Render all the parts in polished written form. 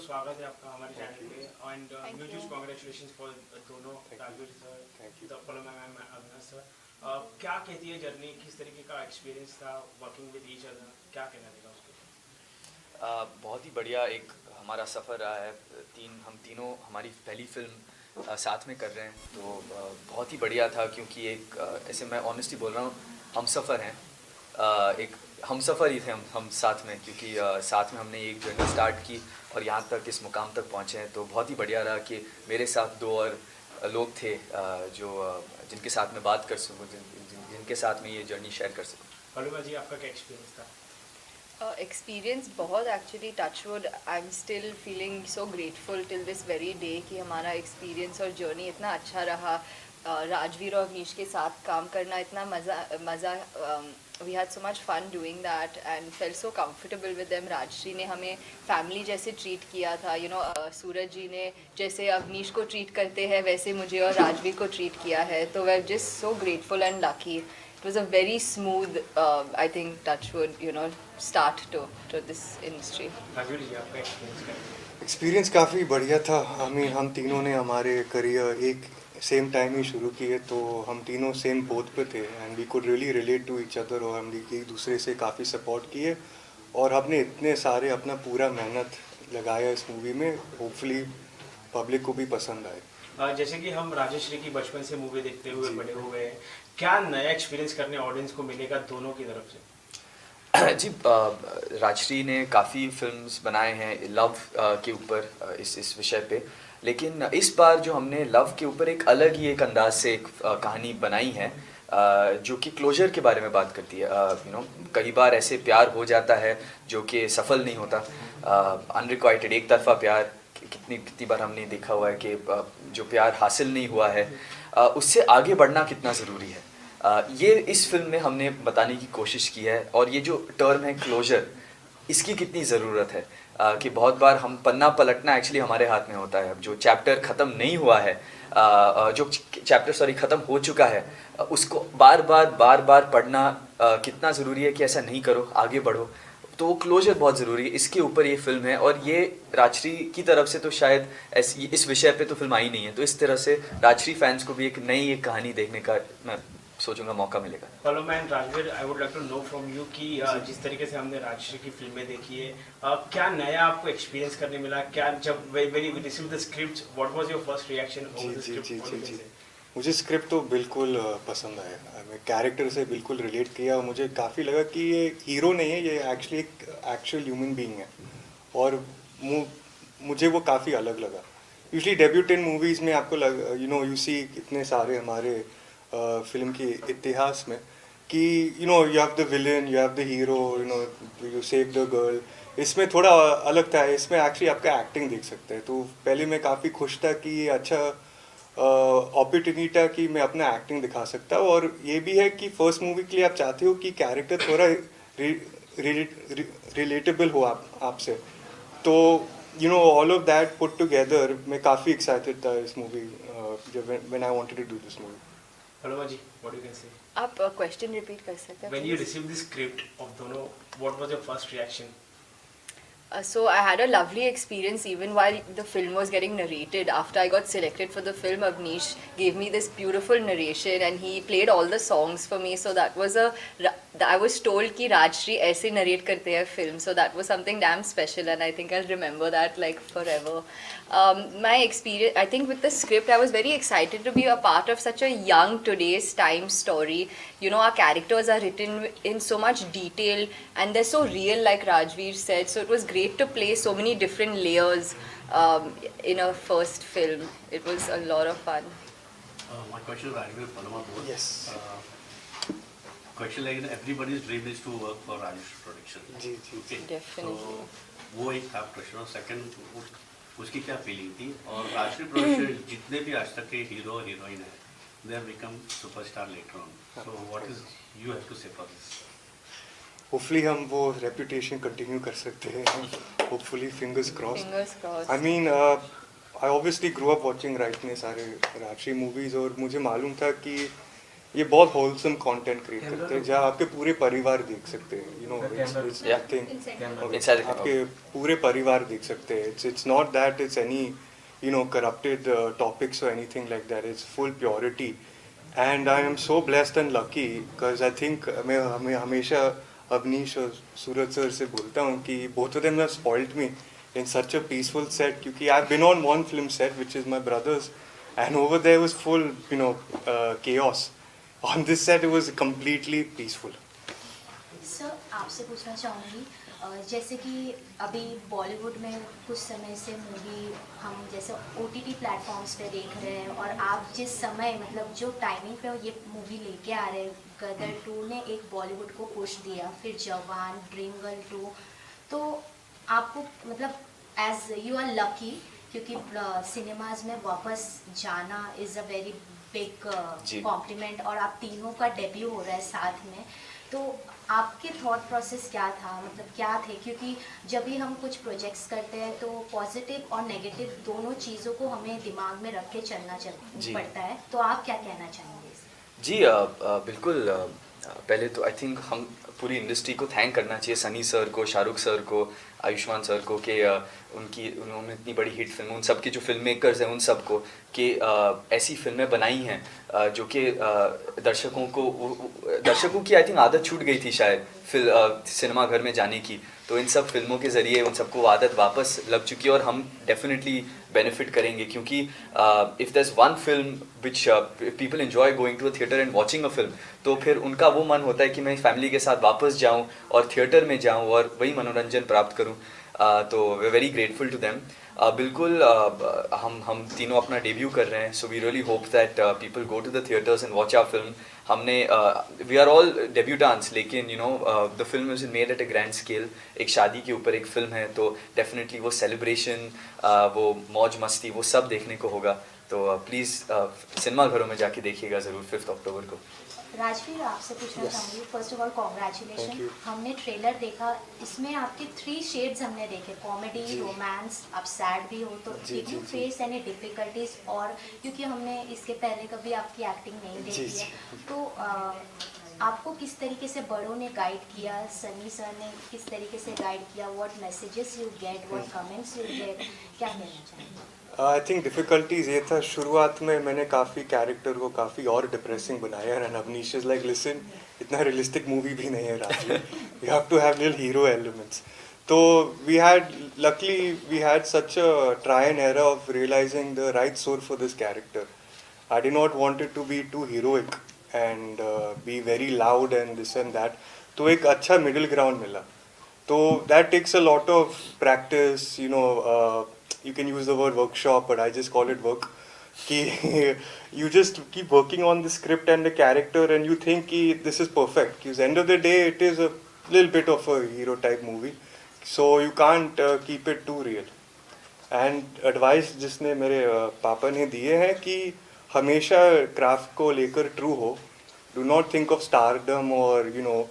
स्वागत है आपका हमारे चैनल पे and Thank huge you. Congratulations for दोनों राजवीर सर पलम मैम अविनाश सर। क्या कहती है जर्नी, किस तरीके का एक्सपीरियंस था वर्किंग विद ईच अदर, क्या कहना देगा उसके? बहुत ही बढ़िया एक हमारा सफ़र रहा है। हम तीनों हमारी पहली फिल्म साथ में कर रहे हैं, तो बहुत ही बढ़िया था क्योंकि एक ऐसे मैं ऑनेस्टली बोल रहा हूँ, हम सफ़र हैं। एक हम सफ़र ही थे हम साथ में, क्योंकि साथ में हमने एक जर्नी स्टार्ट की और यहाँ तक इस मुकाम तक पहुँचे हैं। तो बहुत ही बढ़िया रहा कि मेरे साथ दो और लोग थे जो जिनके साथ मैं बात कर सकूँ, जिनके साथ में ये जर्नी शेयर कर सकूँ। पलमा जी, आपका क्या एक्सपीरियंस था? एक्सपीरियंस बहुत actually touch wood I am still feeling so grateful till this very day कि हमारा एक्सपीरियंस और जर्नी इतना अच्छा रहा। राजवीर और अवनीश के साथ काम करना इतना मज़ा we had so much fun doing that and felt so comfortable with them. Rajshri ने हमें फैमिली जैसे ट्रीट किया था, सूरज जी ने जैसे अवनीश को ट्रीट करते हैं वैसे मुझे और राजवीर को ट्रीट किया है। तो we are just so grateful and lucky. It was a very smooth, I think, touchwood, start to this industry. Rajveer ji, आपका एक्सपीरियंस क्या है? एक्सपीरियंस काफ़ी बढ़िया था। हम तीनों ने हमारे करियर एक सेम टाइम ही शुरू किए, तो हम तीनों सेम पोथ पे थे and we could really relate to each other. और हम एक दूसरे से काफ़ी सपोर्ट किए और हमने इतने सारे अपना पूरा मेहनत लगाया इस मूवी में। होपफुली पब्लिक को भी पसंद आए। जैसे कि हम राजश्री की बचपन से मूवी देखते हुए बड़े हो गए हैं, क्या नया एक्सपीरियंस करने ऑडियंस को मिलेगा दोनों की तरफ से? जी, राजश्री ने काफ़ी फिल्म्स बनाए हैं लव के ऊपर, इस विषय पे। लेकिन इस बार जो हमने लव के ऊपर एक अलग ही एक अंदाज से एक कहानी बनाई है, जो कि क्लोजर के बारे में बात करती है। कई बार ऐसे प्यार हो जाता है जो कि सफल नहीं होता, अनरिक्वाइटेड एक तरफा प्यार। कितनी बार हमने देखा हुआ है कि जो प्यार हासिल नहीं हुआ है उससे आगे बढ़ना कितना ज़रूरी है। ये इस फिल्म में हमने बताने की कोशिश की है। और ये जो टर्म है क्लोजर, इसकी कितनी ज़रूरत है कि बहुत बार हम पन्ना पलटना एक्चुअली हमारे हाथ में होता है। अब जो चैप्टर ख़त्म नहीं हुआ है, जो चैप्टर ख़त्म हो चुका है, उसको बार बार पढ़ना कितना ज़रूरी है कि ऐसा नहीं करो, आगे बढ़ो। तो वो क्लोजर बहुत ज़रूरी है। इसके ऊपर ये फिल्म है और ये राजश्री की तरफ से तो शायद ऐसी इस विषय पे तो फिल्म आई नहीं है, तो इस तरह से राजश्री फैंस को भी एक नई एक कहानी देखने का मैं सोचूंगा मौका मिलेगा। Paloma and Rajveer, I would like to know from you कि जिस तरीके से हमने राजश्री की फिल्में देखी है, क्या नया आपको एक्सपीरियंस करने मिला? क्या जब when you received the script, what was your first reaction over the script? जी, मुझे स्क्रिप्ट तो बिल्कुल पसंद आया। मैं कैरेक्टर से बिल्कुल रिलेट किया और मुझे काफ़ी लगा कि ये हीरो नहीं है, ये एक्चुअली एक एक्चुअल ह्यूमन बीइंग है। और मुझे वो काफ़ी अलग लगा। यूजली डेब्यूटेंट मूवीज़ में आपको यू सी इतने सारे हमारे फिल्म के इतिहास में कि you have the villain, you have the hero, you save the girl. इसमें थोड़ा अलग था, इसमें एक्चुअली आपका एक्टिंग देख सकते हैं। तो पहले मैं काफ़ी खुश था कि ये अच्छा अपॉर्चुनिटी था कि मैं अपना एक्टिंग दिखा सकता हूँ। और ये भी है कि फर्स्ट मूवी के लिए आप चाहते हो कि कैरेक्टर थोड़ा रिलेटेबल हो आपसे। तो all of that put together मैं काफ़ी एक्साइटेड था इस मूवी जब when I wanted to do this movie. Palma ji, what you can say? आप क्वेश्चन रिपीट कर सकते हैं? When you received the script of दोनों, what was your first reaction? So I had a lovely experience even while the film was getting narrated. After I got selected for the film, Avnish gave me this beautiful narration and he played all the songs for me. So that was I was told कि राजश्री ऐसे narrate करते हैं film. So that was something damn special and I think I'll remember that like forever. My experience, I think with the script, I was very excited to be a part of such a young today's time story. Our characters are written in so much detail and they're so real, like Rajveer said. So it was great to play so many different layers in a first film. It was a lot of fun. My question is Rajveer, Palama both. Yes. Question like everybody's dream is to work for Rajesh Production. Ji. Okay. Definitely. तो वो एक था question. और second, उसकी क्या feeling थी? और Rajshree production जितने भी आज तक के हीरो हीरोइन है, they have become superstar later on. So what is you have to say for this? Hopefully हम वो रेपुटेशन कंटिन्यू कर सकते हैं। Hopefully fingers cross. Fingers crossed. I mean I obviously grow up watching right ने सारे Rajshree movies और मुझे मालूम था कि ये बहुत होलसम कंटेंट क्रिएट करते हैं जहाँ आपके पूरे परिवार देख सकते हैं, यू नो, आपके पूरे परिवार देख सकते हैं. It's not that it's any, you know, corrupted topics or anything like that. It's full purity. And I am so blessed and lucky because I think मैं हमेशा अवनीश और सूरज सर से बोलता हूँ कि both of them have spoiled me in such a peaceful set, क्योंकि I've been on one film set which is my brother's, and over there was full, you know, chaos. On this set it was completely peaceful. Sir आपसे पूछना चाहूँगी जैसे कि अभी बॉलीवुड में कुछ समय से मूवी हम जैसे OTT प्लेटफॉर्म्स पे देख रहे हैं, और आप जिस समय मतलब जो टाइमिंग पे ये मूवी लेके आ रहे हैं, गदर 2 ने एक बॉलीवुड को पुश दिया, फिर जवान, ड्रीम गर्ल 2, तो आपको मतलब एज यू आर लकी क्योंकि सिनेमाज में वापस जाना is a very big complement, और आप तीनों का डेब्यू हो रहा है साथ में, तो आपके थॉट प्रोसेस क्या था, मतलब क्या थे, क्योंकि जब भी हम कुछ प्रोजेक्ट्स करते हैं तो पॉजिटिव और नेगेटिव दोनों चीज़ों को हमें दिमाग में रख के चलना पड़ता है, तो आप क्या कहना चाहेंगे? जी बिल्कुल पहले तो आई थिंक हम पूरी इंडस्ट्री को थैंक करना चाहिए, सनी सर को, शाहरुख सर को, आयुष्मान सर को, कि उन्होंने इतनी बड़ी हिट फिल्म, उन सब के जो फिल्म मेकर्स हैं उन सब को कि ऐसी फिल्में बनाई हैं जो कि दर्शकों की आई थिंक आदत छूट गई थी शायद सिनेमा घर में जाने की, तो इन सब फिल्मों के ज़रिए उन सबको आदत वापस लग चुकी है और हम डेफिनेटली बेनिफिट करेंगे, क्योंकि if there is one film which people enjoy going to a theatre and watching a film, तो फिर उनका वो मन होता है कि मैं फैमिली के साथ वापस जाऊं और थिएटर में जाऊं और वही मनोरंजन प्राप्त करूं, तो we very grateful to them. बिल्कुल हम तीनों अपना डेब्यू कर रहे हैं, so we really hope that people go to the theatres and watch our film. हमने वी आर ऑल डेब्यूटांट्स, लेकिन you know the film is made at a grand scale. एक शादी के ऊपर एक फिल्म है, तो डेफिनेटली वो सेलिब्रेशन, वो मौज मस्ती, वो सब देखने को होगा, तो प्लीज़ सिनेमा घरों में जाके देखिएगा ज़रूर 5 अक्टूबर को. राजवीर आपसे पूछना चाहूँगी, फर्स्ट ऑफ ऑल कॉन्ग्रेचुलेशन. हमने ट्रेलर देखा, इसमें आपके 3 शेड्स हमने देखे, कॉमेडी, रोमांस, आप सैड भी हो, तो did you face any difficulties, और क्योंकि हमने इसके पहले कभी आपकी एक्टिंग नहीं देखी है, तो आपको किस तरीके से बड़ों ने गाइड किया, सनी सर ने किस तरीके से गाइड किया, what messages you get, what comments you get, क्या कहना चाहेंगे? आई थिंक डिफ़िकल्टीज ये था, शुरुआत में मैंने काफ़ी कैरेक्टर को काफ़ी और डिप्रेसिंग बनाया, and Avneesh is like listen, इतना रियलिस्टिक मूवी भी नहीं है Raju, you have to have little hero elements. तो luckily we had such a try and error of realizing the right soul for this character. I did not wanted to be too heroic and be very loud and this and that, तो एक अच्छा middle ground मिला. तो that takes a lot of practice, you know, you can use the word workshop, but I just call it work. You just keep working on the script and the character, and you think this is perfect. Because end of the day, it is a little bit of a hero type movie, so you can't keep it too real. And advice जिसने मेरे पापा ने दिए हैं कि हमेशा craft को लेकर ट्रू हो. Do not think of stardom or you know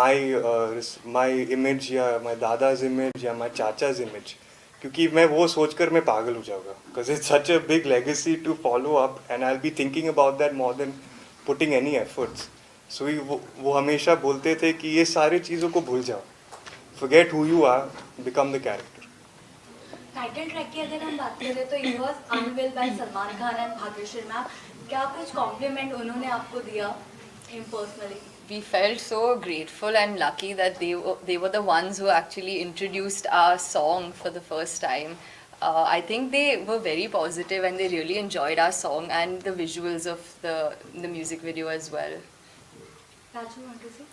my image या my दादा's image या my चाचा's image. क्योंकि मैं वो सोचकर मैं पागल हो जाऊँगा, because it's such a big legacy to follow up, and I will be thinking about that more than putting any efforts. So वो हमेशा बोलते थे कि ये सारी चीज़ों को भूल जाओ, forget who you are, become the character. Title track की अगर हम बात करें तो it was unveil by Salman Khan and Bhagyashree ma'am, क्या कुछ कॉम्प्लीमेंट उन्होंने आपको दिया personally? We felt so grateful and lucky that they were the ones who actually introduced our song for the first time. I think they were very positive and they really enjoyed our song and the visuals of the music video as well. Raju, want to say?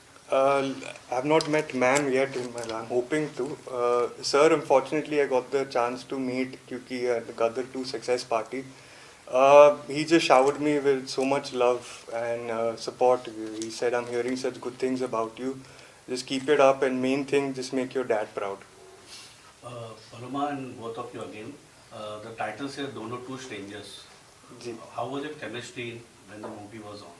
I've not met ma'am yet in my life. I'm hoping to. Sir, unfortunately, I got the chance to meet क्योंकि the Gadar 2 success party. He just showered me with so much love and support. He said, I'm hearing such good things about you. Just keep it up, and main thing, just make your dad proud. Paloma and both of you again, the title says Dono Two Strangers. जी. How was it chemistry when the movie was on?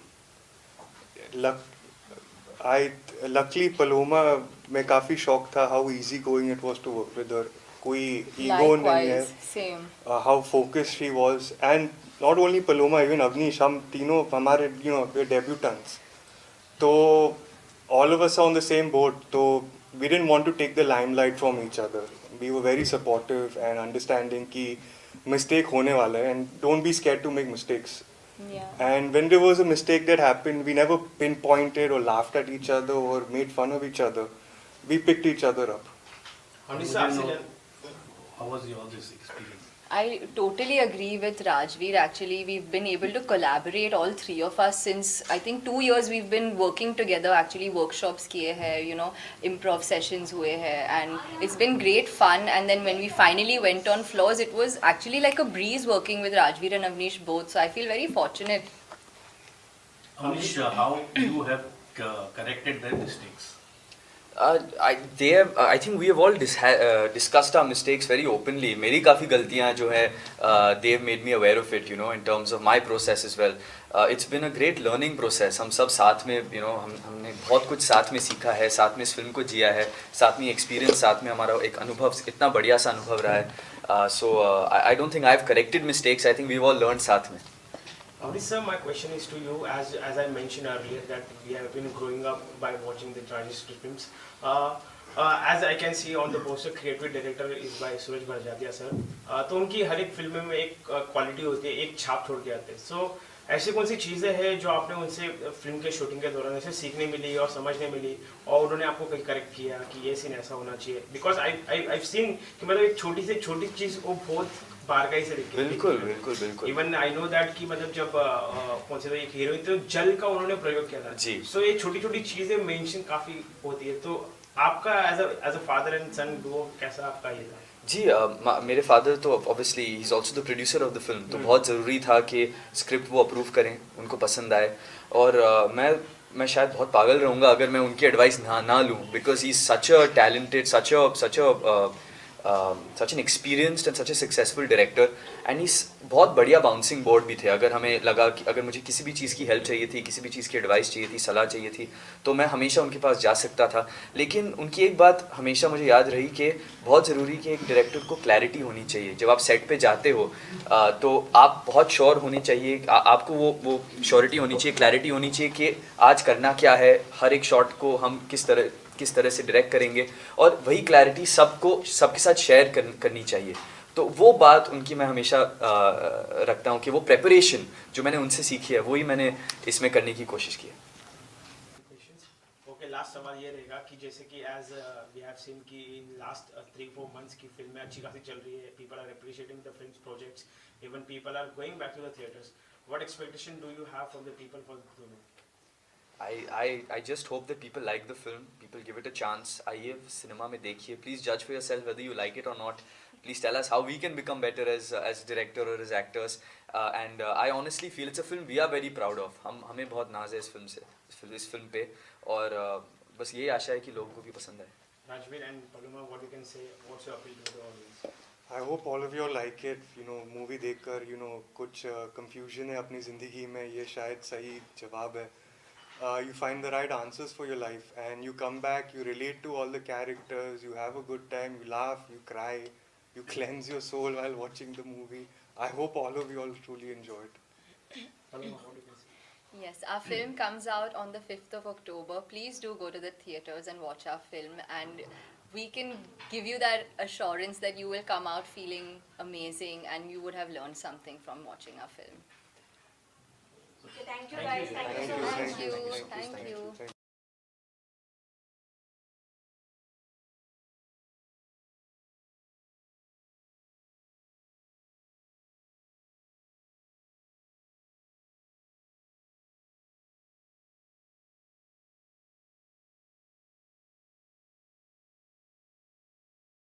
Luckily Paloma, मैं काफ़ी shocked था how easy going it was to work with her. कोई ego नहीं है. Likewise, same. How focused she was, and not only Paloma, even Avnish, हम तीनों हमारे we're debutants. तो all of us are on the same boat. तो we didn't want to take the limelight from each other. We were very supportive and understanding कि mistake होने वाला है, and don't be scared to make mistakes. Yeah. And when there was a mistake that happened, we never pinpointed or laughed at each other or made fun of each other. We picked each other up. Amrish आपसे How was your this experience? I totally agree with Rajveer. Actually, we've been able to collaborate, all three of us, since I think 2 years we've been working together. Actually, workshops kiye hai, improv sessions हुए हैं, and it's been great fun. And then when we finally went on floors, it was actually like a breeze working with Rajveer and Avnish both. So I feel very fortunate. Amish, how you have corrected their mistakes? I think we have all discussed our mistakes very openly. मेरी काफ़ी गलतियाँ जो है they have made me aware of it, in terms of my process as well. It's been a great learning process. हम सब साथ में, हमने बहुत कुछ साथ में सीखा है, साथ में इस फिल्म को जिया है, साथ में एक्सपीरियंस, साथ में हमारा एक अनुभव, इतना बढ़िया सा अनुभव रहा है. So I don't think I've corrected mistakes. I think we've all learned साथ में. Amrish sir, my question is to you. As I mentioned earlier, that we have been growing up by watching the Rajeshri films. As I can see on the poster, creative director is by Suraj Bharjatia sir. तो उनकी हर एक film में एक quality होती है, एक छाप छोड़ के आते हैं. So ऐसी कौन सी चीज़ें हैं जो आपने उनसे फिल्म के शूटिंग के दौरान ऐसे सीखने मिली और समझने मिली और उन्होंने आपको कहीं करेक्ट किया कि ये सीन ऐसा होना चाहिए? बिकॉज आई सीन कि मतलब एक छोटी से छोटी चीज़ वो बहुत बारकाई से लिखी. बिल्कुल. इवन आई नो दैट कि मतलब जब कौन से एक हीरोइन तो जल का उन्होंने प्रयोग किया था जी. सो ये छोटी छोटी चीजें मेंशन काफी होती है. तो आपका as a father and son duo कैसा आपका ये था? जी, मेरे फादर तो obviously he is also the producer of the film, तो बहुत ज़रूरी था कि स्क्रिप्ट वो अप्रूव करें, उनको पसंद आए. और मैं शायद बहुत पागल रहूँगा अगर मैं उनकी एडवाइस ना लूँ, because he is such a talented, such an experienced and such a successful director, and he's बहुत बढ़िया बाउंसिंग बोर्ड भी थे. अगर हमें लगा कि अगर मुझे किसी भी चीज़ की हेल्प चाहिए थी, किसी भी चीज़ की एडवाइस चाहिए थी, सलाह चाहिए थी, तो मैं हमेशा उनके पास जा सकता था. लेकिन उनकी एक बात हमेशा मुझे याद रही कि बहुत ज़रूरी कि एक डायरेक्टर को क्लैरिटी होनी चाहिए. जब आप सेट पे जाते हो तो आप बहुत श्योर होनी चाहिए, आपको वो श्योरिटी होनी चाहिए, क्लैरिटी होनी चाहिए कि आज करना क्या है, हर एक शॉट को हम किस तरह से डायरेक्ट करेंगे, और वही क्लैरिटी सबके साथ शेयर करनी चाहिए. तो वो बात उनकी मैं हमेशा रखता हूँ कि वो प्रेपरेशन जो मैंने उनसे सीखी है वही मैंने इसमें करने की कोशिश की है. ओके, लास्ट सवाल ये रहेगा कि जैसे कि एज वी हैव सीन कि इन लास्ट 3-4 मंथ्स की फिल्में अच्छी खासी चल रही है, people are appreciating the films projects, even people are going back to the theatres. What expectation do you have from the people for Dono? I just hope that people like the film, people give it a chance. आइए cinema में देखिए, please judge for yourself whether you like it or not. Please tell us how we can become better as director or as actors. And I honestly feel it's a film we are very proud of. हमें बहुत नाज है इस film पे, और बस यही आशा है कि लोगों को भी पसंद आए. Rajveer and Paloma, what you can say? What's your appeal to the audience? I hope all of you all like it. Movie देखकर कुछ confusion है अपनी ज़िंदगी में, ये शायद सही जवाब है. You find the right answers for your life, and you come back, you relate to all the characters, you have a good time, you laugh, you cry, you cleanse your soul while watching the movie. I hope all of you all truly enjoy it. Paloma, what do you can say? Yes, our film comes out on the 5th of October. Please do go to the theatres and watch our film, and we can give you that assurance that you will come out feeling amazing and you would have learned something from watching our film. Thank you guys. Thank you so much. Thank you.